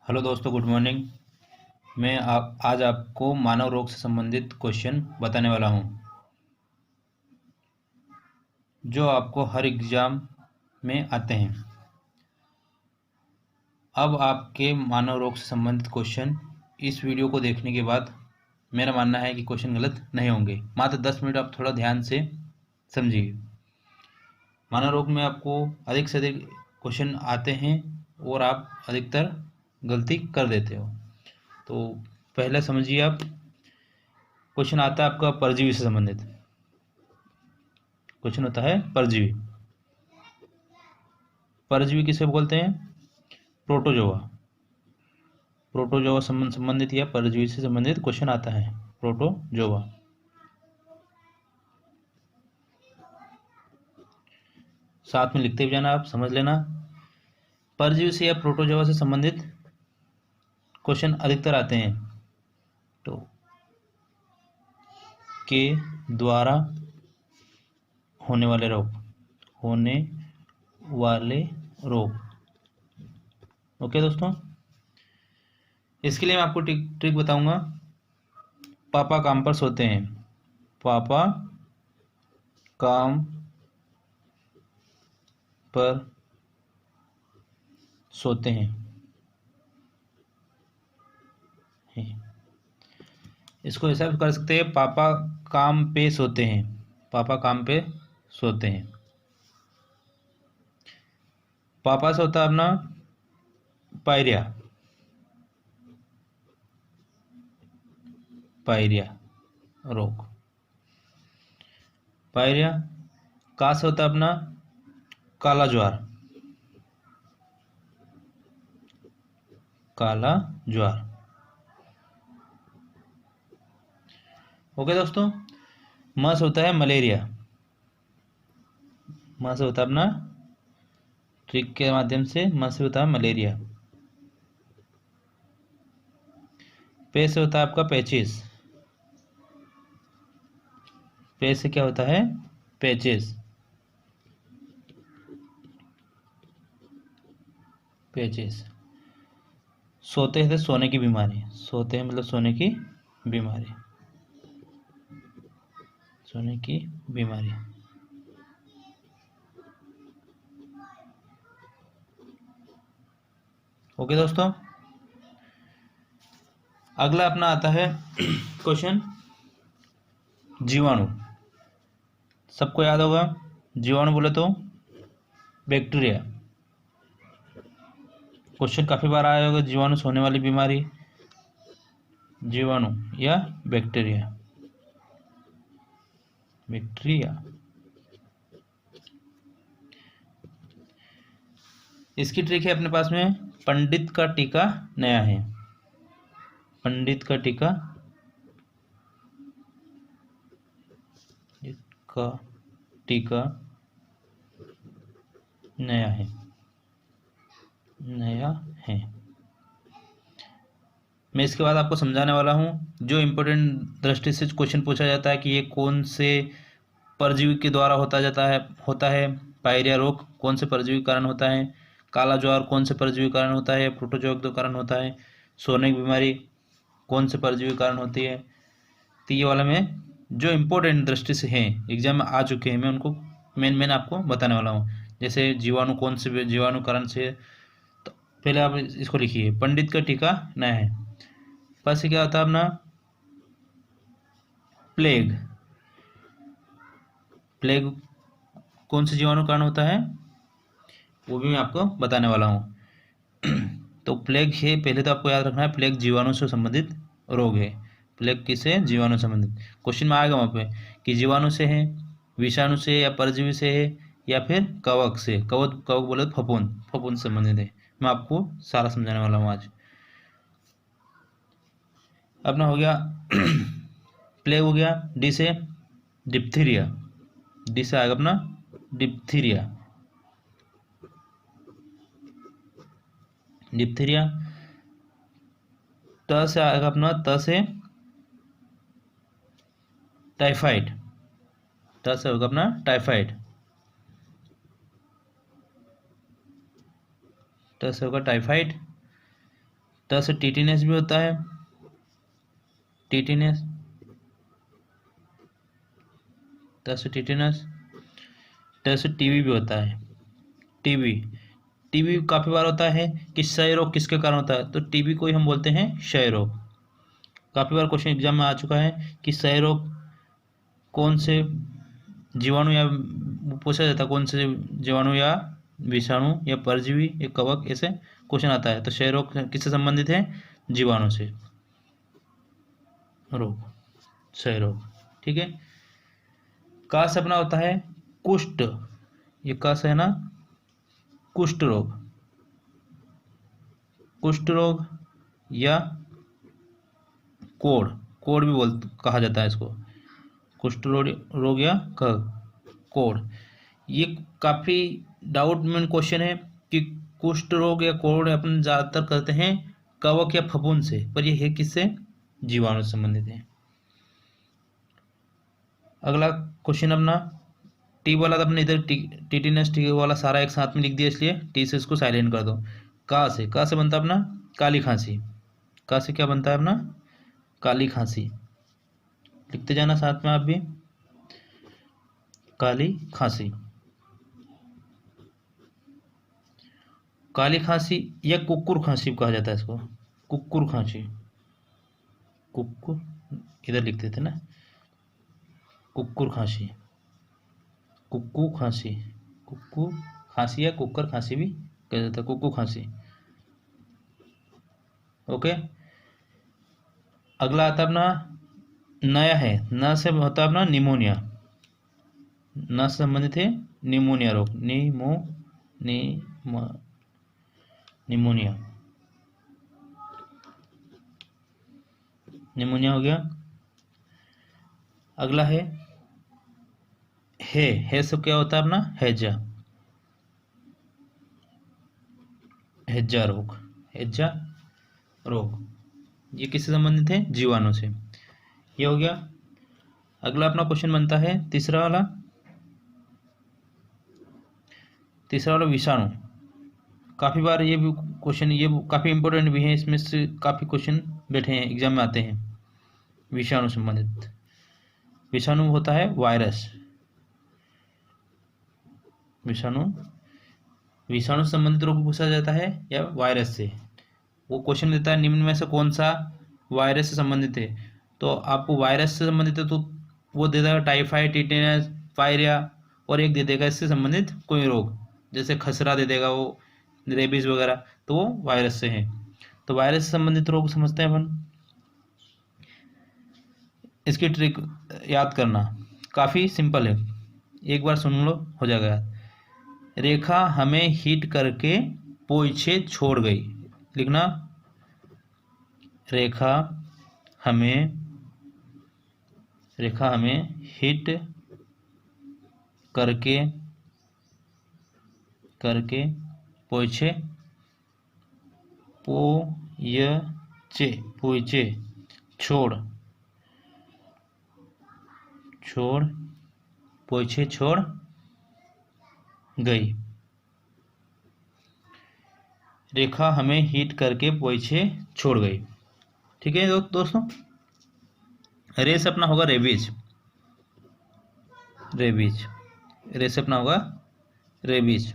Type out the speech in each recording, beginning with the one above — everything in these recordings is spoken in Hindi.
हेलो दोस्तों, गुड मॉर्निंग। मैं आज आपको मानव रोग से संबंधित क्वेश्चन बताने वाला हूं, जो आपको हर एग्ज़ाम में आते हैं। अब आपके मानव रोग से संबंधित क्वेश्चन इस वीडियो को देखने के बाद मेरा मानना है कि क्वेश्चन गलत नहीं होंगे। मात्र 10 मिनट आप थोड़ा ध्यान से समझिए। मानव रोग में आपको अधिक से अधिक क्वेश्चन आते हैं और आप अधिकतर गलती कर देते हो। तो पहले समझिए आप। क्वेश्चन आता है आपका परजीवी से संबंधित। क्वेश्चन होता है परजीवी। परजीवी किसे बोलते हैं? प्रोटोजोआ। प्रोटोजोआ संबंधित या परजीवी से संबंधित क्वेश्चन आता है, प्रोटोजोआ। साथ में लिखते भी जाना, आप समझ लेना। परजीवी से या प्रोटोजोआ से संबंधित क्वेश्चन अधिकतर आते हैं तो के द्वारा होने वाले रोग। ओके दोस्तों, इसके लिए मैं आपको ट्रिक बताऊंगा। पापा काम पर सोते हैं। पापा काम पर सोते हैं। इसको ऐसा भी कर सकते हैं, पापा काम पे सोते हैं। पापा काम पे सोते हैं। पापा से होता है अपना पायरिया। पायरिया रोग। पायरिया का से होता है अपना काला ज्वार। काला ज्वार। ओके दोस्तों, म से होता है मलेरिया। म से होता है अपना ट्रिक के माध्यम से म से होता है मलेरिया। पे से होता है आपका पेचिस। पे से क्या होता है? पेचिस। पेचिस। सोते हैं तो सोने की बीमारी। सोते हैं मतलब सोने की बीमारी। सोने की बीमारी। ओके दोस्तों, अगला अपना आता है क्वेश्चन जीवाणु। सबको याद होगा, जीवाणु बोले तो बैक्टीरिया। क्वेश्चन काफी बार आया होगा, जीवाणु से होने वाली बीमारी। जीवाणु या बैक्टीरिया। बैक्टीरिया। इसकी ट्रिक है अपने पास में, पंडित का टीका नया है। पंडित का टीका टीका नया है। नया है। मैं इसके बाद आपको समझाने वाला हूं। जो इम्पोर्टेंट दृष्टि से क्वेश्चन पूछा जाता है कि ये कौन से परजीवी के द्वारा होता है। पायरिया रोग कौन से परजीवी कारण होता है। काला ज्वार कौन से परजीवी कारण होता है। प्रोटोजोआ के कारण होता है। सोने की बीमारी कौन से परजीवी कारण होती है। तो ये वाला मैं जो इम्पोर्टेंट दृष्टि से हैं, एग्जाम में आ चुके हैं, मैं उनको मेन आपको बताने वाला हूँ। जैसे जीवाणु कौन से जीवाणु कारण से, तो पहले आप इसको लिखिए, पंडित का टीका नया है। बस क्या होता है अपना प्लेग। प्लेग कौन से जीवाणु कारण होता है, वो भी मैं आपको बताने वाला हूँ। तो प्लेग है, पहले तो आपको याद रखना है, प्लेग जीवाणु से संबंधित रोग है। प्लेग किससे? जीवाणु संबंधित। क्वेश्चन में आएगा वहाँ पे कि जीवाणु से है, विषाणु से या परजीवी से है, या फिर कवक से। कवक कवक बोले तो फफूंद से संबंधित है। मैं आपको सारा समझाने वाला हूँ आज। अपना हो गया प्लेग हो गया। डी से डिप्थीरिया। डी से आएगा अपना डिप्थीरिया। डिप्थीरिया। त से आएगा अपना, त से टाइफाइड। त से होगा अपना टाइफाइड। त से होगा टाइफाइड। ट से टीटीनेस भी होता है, टीटीनेस, ट से टीटीनेस, ट से टीबी भी होता है, टीबी। टीबी काफ़ी बार होता है कि क्षय रोग किसके कारण होता है, तो टीबी को ही हम बोलते हैं क्षय रोग। काफ़ी बार क्वेश्चन एग्जाम में आ चुका है कि क्षय रोग कौन से जीवाणु या पूछा जाता है, कौन से जीवाणु या विषाणु या परजीवी या कवक, ऐसे क्वेश्चन आता है। तो क्षय रोग किससे संबंधित है, जीवाणु से रोग, क्षय रोग। ठीक है। का से अपना होता है कुष्ठ, ये का से है ना, कुष्ठ रोग, कुष्ठ रोग या कोढ़, कोढ़ भी कहा जाता है इसको, कुष्ठ रोग या कोढ़। ये काफ़ी डाउट में क्वेश्चन है कि कुष्ठ रोग या कोढ़ अपन ज़्यादातर करते हैं कवक या फफूंद से, पर ये है किससे, जीवाणु से संबंधित है। अगला क्वेश्चन अपना टी वाला, तो अपने इधर टीटीनेस टी वाला सारा एक साथ में लिख दिया, इसलिए टी से इसको साइलेंट कर दो। का से बनता है अपना काली खांसी, का से क्या बनता है अपना, काली खांसी। लिखते जाना साथ में आप भी, काली खांसी, काली खांसी या कुक्कुर खांसी कहा जाता है इसको, कुक्कुर खांसी, कुक्कुर, इधर लिखते थे ना, कुक्कुर खांसी, कुक्कू खांसी, कुक्कू खांसी या कुक्कर खांसी भी कहा जाता है, कुक्कू खांसी। ओके। अगला आता अपना नया है, न से होता है अपना निमोनिया, न से संबंधित है निमोनिया रोग, निमोनिया, निमोनिया हो गया। अगला है से क्या होता है अपना हैजा, हैजा रोग, हैजा रोग, ये किससे संबंधित है, जीवाणु से। ये हो गया। अगला अपना क्वेश्चन बनता है तीसरा वाला विषाणु। काफ़ी बार ये भी क्वेश्चन, ये काफ़ी इंपॉर्टेंट भी है, इसमें से काफ़ी क्वेश्चन बैठे हैं एग्जाम में आते हैं विषाणु संबंधित। विषाणु होता है वायरस, विषाणु संबंधित रोग पूछा जाता है या वायरस से। वो क्वेश्चन देता है निम्न में से कौन सा वायरस से संबंधित है, तो आपको वायरस से संबंधित है तो वो दे देगा टाइफाइड, टिटेनस, फायरिया, और एक दे देगा इससे संबंधित कोई रोग, जैसे खसरा दे देगा वो, रेबीज वगैरह, तो वो वायरस से है। तो वायरस से संबंधित रोग समझते हैं अपन। इसकी ट्रिक याद करना काफ़ी सिंपल है, एक बार सुन लो हो जाएगा। रेखा हमें हिट करके पीछे छोड़ गई, लिखना, रेखा हमें हिट करके पीछे छोड़ गई, रेखा हमें हिट करके पीछे छोड़ गई। ठीक है दोस्तों। रे से अपना होगा रेबीज, रे से अपना होगा रेबीज।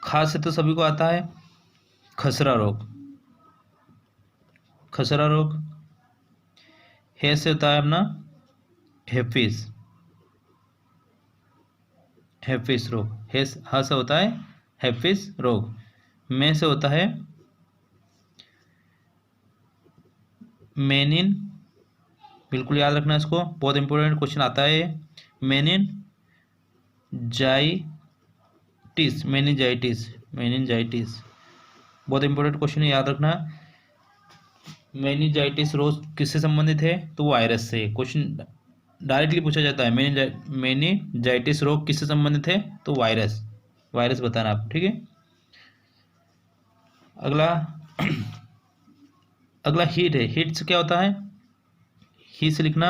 खा से तो सभी को आता है खसरा रोग, हे से होता है अपना हेफिस रोग, हा से होता है हेफिस रोग। में से होता है मेनिन, बिल्कुल याद रखना इसको, बहुत इंपॉर्टेंट क्वेश्चन आता है। मेनिनजाइटिस, बहुत इंपॉर्टेंट क्वेश्चन है, याद रखना। मेनिनजाइटिस रोग किससे संबंधित है, तो वायरस से। क्वेश्चन डायरेक्टली पूछा जाता है, मेनिनजाइटिस रोग किससे संबंधित है, तो वायरस बताना आप। ठीक है। अगला हीट है, हीट से क्या होता है, ही से लिखना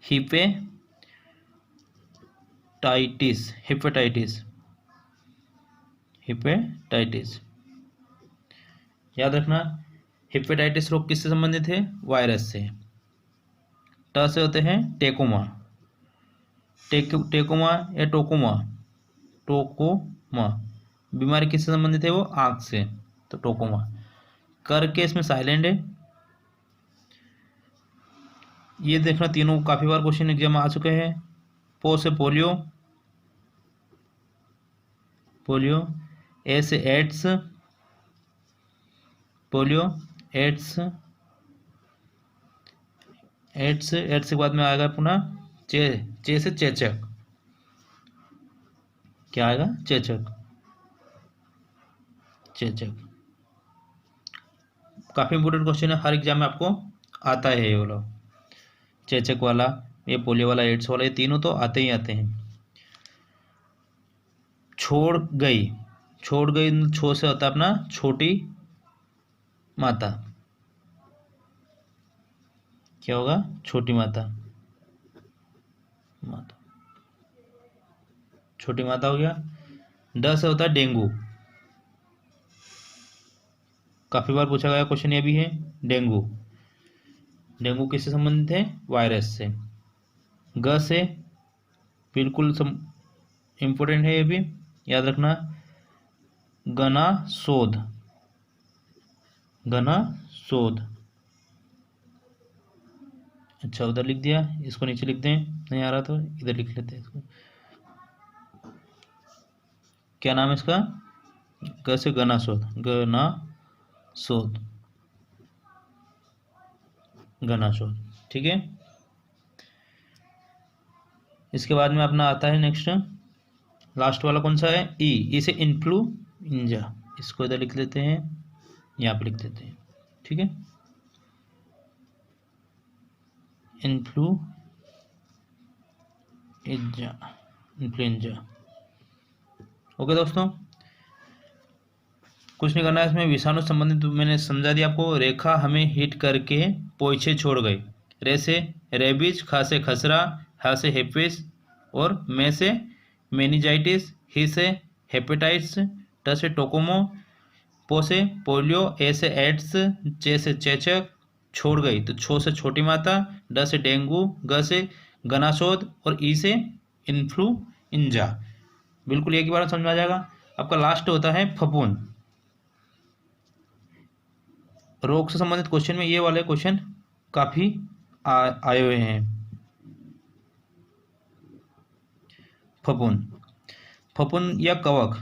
हिपेटाइटिस, याद रखना, हेपेटाइटिस रोग किससे संबंधित है? वायरस से। ट से होते हैं टेकोमा, टेकोमा या टोकोमा, टोकोमा बीमारी किससे संबंधित है? वो आंख से, तो टोकोमा। कर के इसमें साइलेंट है। ये देखना, तीनों काफी बार क्वेश्चन एग्जाम आ चुके हैं। पो से पोलियो, पोलियो। ए से AIDS, polio, AIDS, AIDS, AIDS के बाद में आएगा पुनः चे से चेचक, क्या आएगा? चेचक, चेचक। काफी इंपोर्टेंट क्वेश्चन है, हर एग्जाम में आपको आता है ये वाला, चेचक वाला, ये पोलियो वाला, एड्स वाला, ये तीनों तो आते ही आते हैं। छोड़ गई, छोड़ गई, छो से होता है अपना छोटी माता, क्या होगा? छोटी माता, माता, छोटी माता हो गया। ड से होता है डेंगू, काफी बार पूछा गया क्वेश्चन ये भी है, डेंगू। डेंगू किससे संबंधित है? वायरस से। ग से बिल्कुल इंपोर्टेंट है, ये भी याद रखना, गना शोध, गना शोध। अच्छा, उधर लिख दिया, इसको नीचे लिख दें, नहीं आ रहा तो इधर लिख लेते हैं इसको। क्या नाम है इसका? ग से गना शोध, गना शोध, गना शोध, ठीक है। इसके बाद में अपना आता है नेक्स्ट, लास्ट वाला कौन सा है? ई से इन्फ्लुएंजा, इसको इधर लिख लेते हैं, यहाँ पे लिख देते हैं, ठीक है। Influenza, influenza. ओके दोस्तों, कुछ नहीं करना है इसमें, विषाणु संबंधित मैंने समझा दिया आपको। रेखा हमें हिट करके पोछे छोड़ गई। रे से रेबीज, खा से खसरा, हा से हेपिस और मे से मेनिजाइटिस, ही से हेपेटाइटिस, ट से टोकोमो, पो से पोलियो, ए से एड्स, चे से चेचक, छोड़ गई तो छो से छोटी माता, ड से डेंगू, ग से गनाशोध और ई से इन्फ्लुएंजा। बिल्कुल एक ही बार समझ में आ जाएगा। आपका लास्ट होता है फफूंद। रोग से संबंधित क्वेश्चन में ये वाले क्वेश्चन काफी आए हुए हैं। फफूंद, फफूंद या कवक,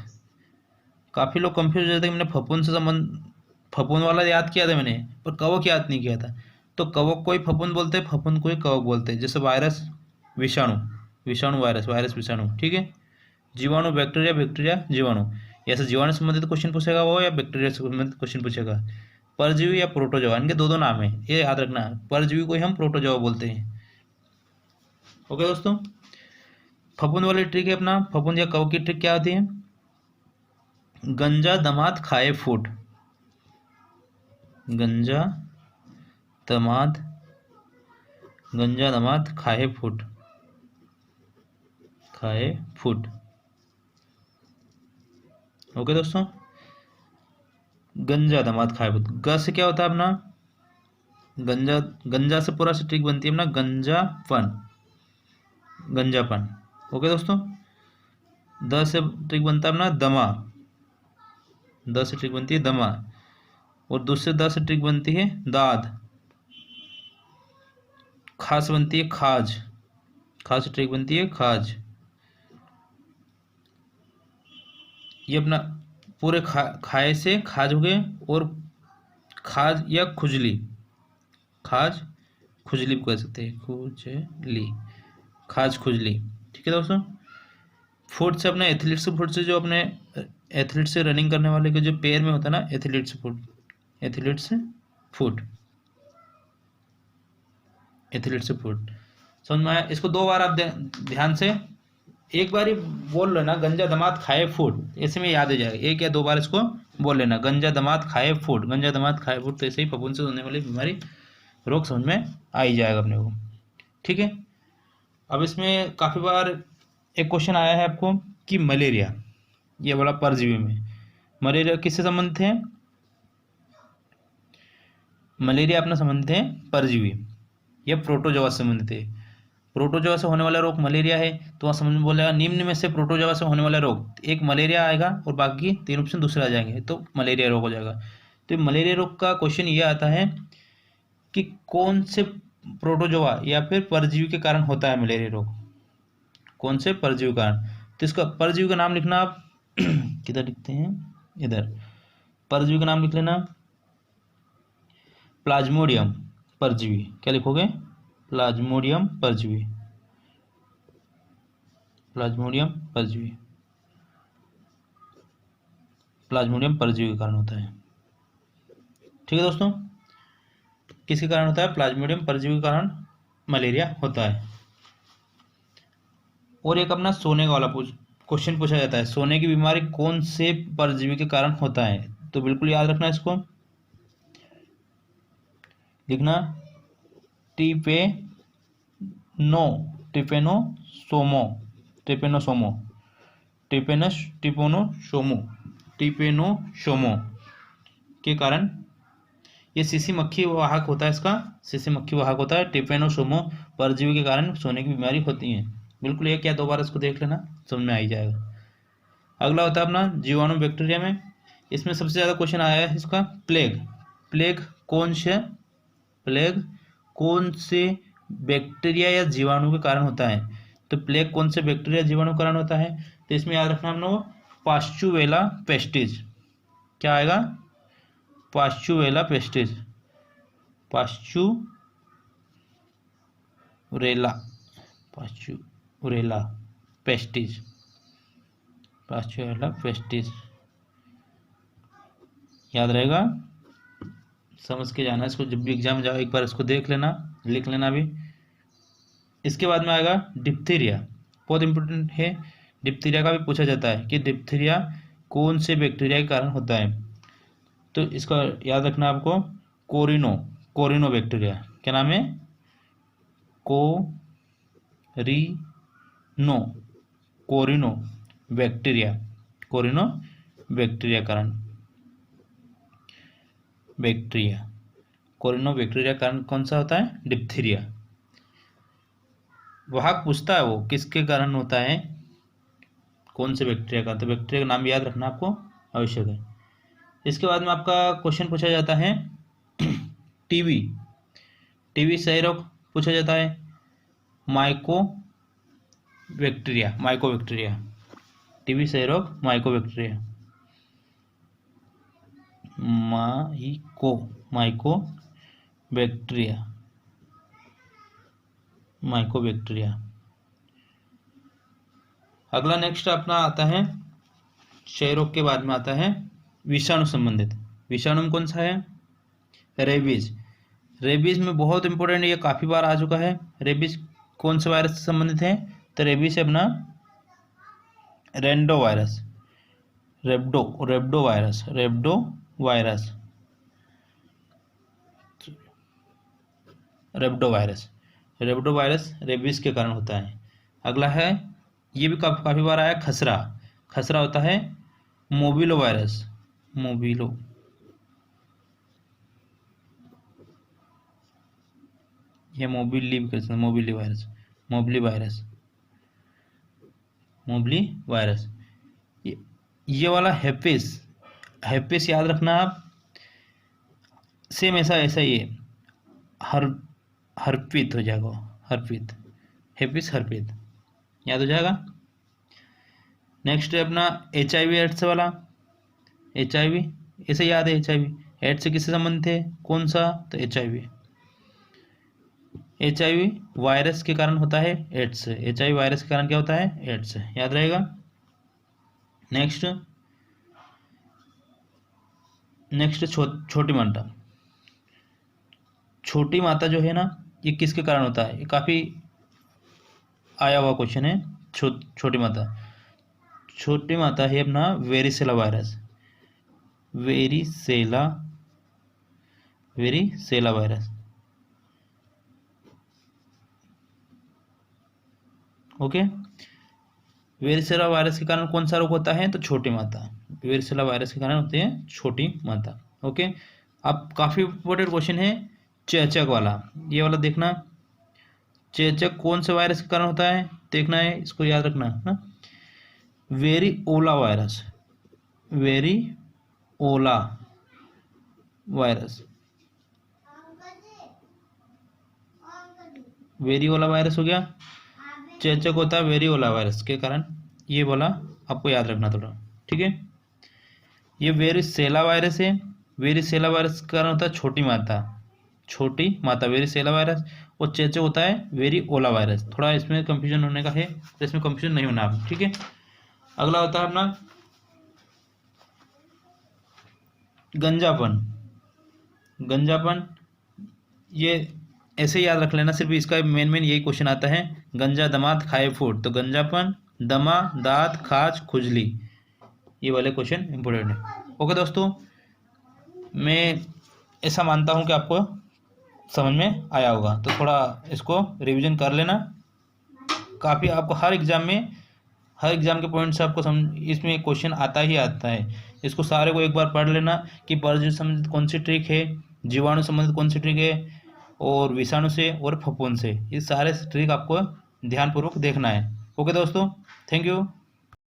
काफी लोग कंफ्यूज हो जाते हैं। मैंने फफूंद से संबंध, फफूंद वाला याद किया था मैंने, पर कवक याद नहीं किया था। तो कवक को ही फफूंद बोलते हैं, फफूंद को ही कवक बोलते हैं। जैसे वायरस, विषाणु, विषाणु वायरस, वायरस विषाणु, ठीक है। जीवाणु बैक्टीरिया, बैक्टीरिया जीवाणु। ऐसे जीवाणु संबंधित क्वेश्चन पूछेगा वो, या बैक्टीरिया से संबंधित क्वेश्चन पूछेगा। परजीवी या प्रोटोजोआ, इनके दो नाम है, ये याद रखना। परजीवी को ही हम प्रोटोजोआ बोलते हैं। ओके दोस्तों, फफूंद वाली ट्रिक है अपना, फफूंद या कवक की ट्रिक क्या होती है? गंजा दमाद खाए फूट, गंजा दमाद, गंजा दमाद खाए फूट, खाए फूट। ओके दोस्तों, गंजा दमाद खाए फूट। ग से क्या होता है अपना? गंजा, गंजा से पूरा से ट्रिक बनती है अपना, गंजापन, गंजापन। ओके दोस्तों, द से ट्रिक बनता है अपना दमा, द से ट्रिक बनती है दमा। और दूसरे द से ट्रिक बनती है दाद। खा से बनती है खाज, खा से ट्रिक बनती है खाज। ये अपना पूरे खाए से खाज हो गए, और खाज या खुजली, खाज खुजली भी कह सकते हैं, खुजली, खाज खुजली, ठीक है दोस्तों। फुट से अपने एथलीट्स फुट से, जो अपने एथलीट से रनिंग करने वाले के जो पैर में होता है ना, athletes foot, athletes foot, athletes foot. समझ में आया? इसको दो बार आप ध्यान से एक बार ही बोल लेना, गंजा दमाद खाए फूड, ऐसे में याद हो जाएगा। एक या दो बार इसको बोल लेना, गंजा दमाद खाए फूड, गंजा दमाद खाए फूड। तो ऐसे ही फफूंद से होने वाली बीमारी, रोग समझ में आ ही जाएगा अपने को, ठीक है। अब इसमें काफ़ी बार एक क्वेश्चन आया है आपको कि मलेरिया, ये वाला परजीवी में, मलेरिया किससे संबंधित है? मलेरिया अपना संबंधित है परजीवी, यह प्रोटोजोआ से संबंधित है। प्रोटोजोआ से होने वाला रोग मलेरिया है, तो वहाँ समझ में बोलेगा निम्न में से प्रोटोजोआ से होने वाला रोग, एक मलेरिया आएगा और बाकी 3 ऑप्शन दूसरे आ जाएंगे, तो मलेरिया रोग हो जाएगा। तो मलेरिया रोग का क्वेश्चन ये आता है कि कौन से प्रोटोजोआ या फिर परजीवी के कारण होता है मलेरिया रोग, कौन से परजीवी के कारण। तो इसका परजीवी का नाम लिखना आप किधर लिखते हैं, इधर परजीवी का नाम लिख लेना, प्लाज्मोडियम परजीवी। क्या लिखोगे, प्लाज्मोडियम परजीवी, प्लाज्मोडियम परजीवी, प्लाज्मोडियम परजीवी के कारण होता है। ठीक है दोस्तों, किसके कारण होता है, प्लाज्मोडियम परजीवी के कारण मलेरिया होता है। और एक अपना सोने का वाला क्वेश्चन पूछा जाता है, सोने की बीमारी कौन से परजीवी के कारण होता है। तो बिल्कुल याद रखना, इसको लिखना टिपेनोसोमो, टिपेनोसोमो के कारण, ये सीसी मक्खी वाहक होता है, इसका सीसी मक्खी वाहक होता है, टिपेनोसोमो परजीवी के कारण सोने की बीमारी होती है। बिल्कुल एक या दो बार इसको देख लेना, समझ में आ ही जाएगा। अगला होता है अपना जीवाणु बैक्टीरिया में, इसमें सबसे ज़्यादा क्वेश्चन आया है इसका प्लेग। प्लेग कौन से बैक्टीरिया या जीवाणु के कारण होता है। तो प्लेग कौन से बैक्टीरिया जीवाणु के कारण होता है, तो इसमें याद रखना हम लोग पास्चुवेला पेस्टिज। क्या आएगा, Pasteurella pestis, Pasteurella pestis, Pasteurella pestis याद रहेगा, समझ के जाना इसको, जब भी एग्जाम जाओ एक बार इसको देख लेना, लिख लेना भी। इसके बाद में आएगा डिप्थीरिया, बहुत इंपॉर्टेंट है, डिप्थीरिया का भी पूछा जाता है कि डिप्थीरिया कौन से बैक्टीरिया के कारण होता है। तो इसका याद रखना आपको, कोरिनो बैक्टीरिया। क्या नाम है, कोरिनो बैक्टीरिया कारण, कोरिनो बैक्टीरिया कारण कौन सा होता है, डिप्थीरिया। वाहक पूछता है वो किसके कारण होता है, कौन से बैक्टीरिया का, तो बैक्टीरिया का नाम याद रखना आपको आवश्यक है। इसके बाद में आपका क्वेश्चन पूछा जाता है टीबी क्षय रोग पूछा जाता है, माइकोबैक्टीरिया, टीबी क्षय रोग माइकोबैक्टीरिया, माइकोबैक्टीरिया। अगला नेक्स्ट अपना आता है क्षय रोग के बाद में आता है विषाणु संबंधित। विषाणु में कौन सा है, रेबीज में बहुत इंपॉर्टेंट, ये काफ़ी बार आ चुका है। रेबीज कौन से वायरस से संबंधित है, तो रेबीज से अपना रेब्डो वायरस रेबीज के कारण होता है। अगला है, ये भी काफ़ी बार आया, खसरा होता है मोबिलो वायरस, ये मोबिली वायरस। ये वाला हेपिस याद रखना आप, सेम ऐसा ही है, हर्पित हो जाएगा, हेपिस हर्पित याद हो जाएगा। नेक्स्ट है अपना HIV एड्स वाला, HIV ऐसे याद है, HIV एड्स से किससे संबंधित है, कौन सा, तो HIV वायरस के कारण होता है, एड्स से, HIV वायरस के कारण क्या होता है, एड्स से, याद रहेगा। नेक्स्ट छोटी माता जो है ना, ये किसके कारण होता है, ये काफ़ी आया हुआ क्वेश्चन है। छोटी माता है अपना varicella virus, okay. Varicella virus के कारण कौन सा रोग होता है, तो छोटी माता, वेरिसेला वायरस के कारण होते हैं छोटी माता, ओके। अब काफ़ी इंपॉर्टेंट क्वेश्चन है चेचक वाला, ये वाला देखना। चेचक कौन से वायरस के कारण होता है देखना है, इसको याद रखना है ना। वेरिओला वायरस, वेरिओला वायरस, वेरिओला वायरस हो गया। चेचक होता है वेरिओला वायरस के कारण, ये बोला आपको याद रखना थोड़ा, ठीक है। ये वेरिसेला वायरस है, वेरिसेला वायरस के कारण होता है छोटी माता, छोटी माता वेरिसेला वायरस। और चेचक होता है वेरिओला वायरस। थोड़ा इसमें कंफ्यूजन होने का है, तो इसमें कंफ्यूजन नहीं होना आप, ठीक है। अगला होता है अपना गंजापन, गंजापन ये ऐसे याद रख लेना, सिर्फ इसका मेन यही क्वेश्चन आता है, गंजा दमाद खाए फूट, तो गंजापन, दमा, दांत, खाज, खुजली, ये वाले क्वेश्चन इंपॉर्टेंट है। ओके दोस्तों, मैं ऐसा मानता हूँ कि आपको समझ में आया होगा, तो थोड़ा इसको रिवीजन कर लेना। काफ़ी आपको हर एग्ज़ाम के पॉइंट से आपको समझ इसमें क्वेश्चन आता ही आता है। इसको सारे को एक बार पढ़ लेना कि परजीवी से संबंधित कौन सी ट्रिक है, जीवाणु संबंधित कौन सी ट्रिक है, और विषाणु से और फफूंद से, ये सारे ट्रिक आपको ध्यानपूर्वक देखना है। ओके दोस्तों, थैंक यू।